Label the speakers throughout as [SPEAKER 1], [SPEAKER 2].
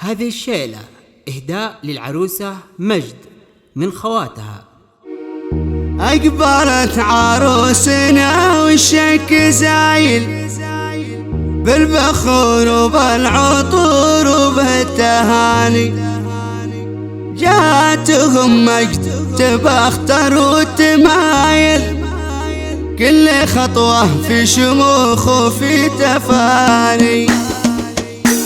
[SPEAKER 1] هذه الشيلة إهداء للعروسة مجد من خواتها.
[SPEAKER 2] أقبلت عروسنا والشك زايل بالبخور وبالعطور وبالتهاني، جاتهم مجد تبختر وتمايل، كل خطوة في شموخ وفي تفاني.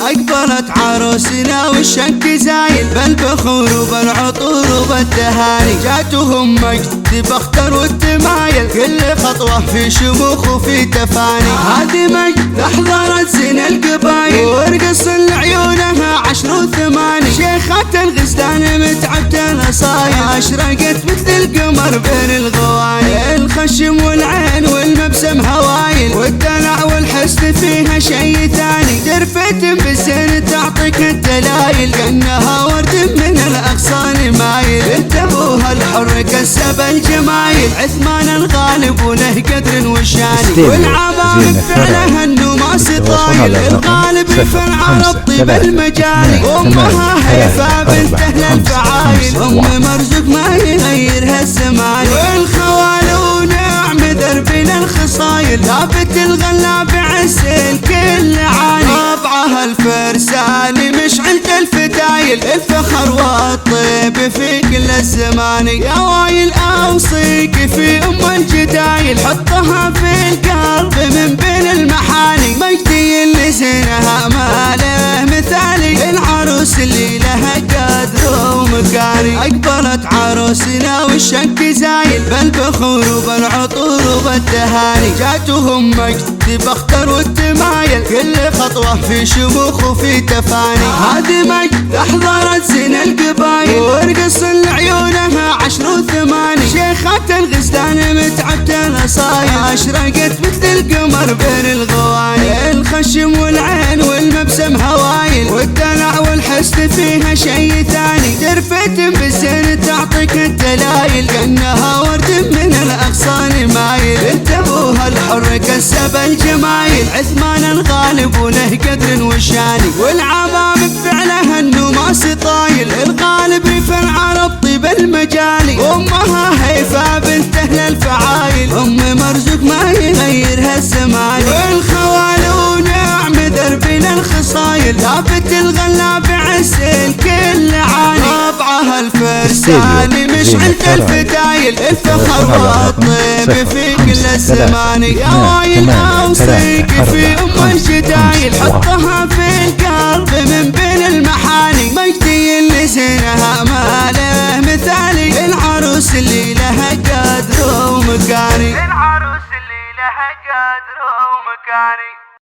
[SPEAKER 2] أقبلت عروسنا والشك زايل بالبخور وبالعطور وبالتهاني، جاتهم مجد تبختر والتمايل، كل خطوة في شموخ وفي تفاني. هذه مجد أحضرت زين القبايل ورقص لعيونها 10 و8، شيخة الغزلان متعبة الأصايل، أشرقت مثل القمر بين الغواني، الخشم والعين والمبسم هوايل، والدلع والحسن فيها شي ثاني، ترفتم بالزين تعطيك الدلايل، كأنها ورد من الأغصان مايل، بنت أبوها الحر كسب الجمايل، عثمان الغالب وله قدر وشاني، والعبام فعلها النماس طايل، الغالب يفرع الطيب المجالي، أمها هيفا بنت أهل الفعايل، أم مرزوق ما يغيرها الزمان، والخوال ونعم دربنا الخصايل، ثابت الغلاب عسل كل عاني، طبعها الفرساني مشعلة الفتايل، الفخر والطيب في كل الزمان، يا وايل أوصيك في أم الجدايل، حطها في القلب من بين المحاني، مجدي اللي زينها ما له مثالي، العروس اللي لها قدر ومكاني. أقبلت عروسنا والشك زايل بالبخور وبالعطور وبالتهاني، جاتهم مجد تبختر والتمايل، كل خطوة في شموخ وفي تفاني. هذه مجد أحضرت زين القبايل ورقص لعيونها 10 و8، شيخة الغزلان متعبة الأصايل، أشرقت مثل القمر بين الغواني، الخشم والعين والمبسم هوايل، والدلع والحسن فيها شي ثاني، ترفتم بالزين تعطيك الدلايل، كأنها ورد من الأغصان مايل، بنت أبوها الحر كسب الجمايل، عثمان الغالب وله قدر وشاني، والعبام بفعلها النماس طايل، الغالب يفرع الطيب المجالي، أمها هيفا بنت أهل الفعايل، أم مرزوق ما يغيرها الزمان، والخوال ونعم دربنا الخصايل، ثابت الغلاب عسل كل عاني، طبعها الفرساني مشعلة الفتايل، الفخر والطيب في كل الزمان، يا وايل أوصيك في أم الجدايل، حطها في القلب من بين المحاني، مجدي اللي زينها ما له مثالي، العروس اللي لها قدر ومكاني، العروس اللي لها قدر ومكاني.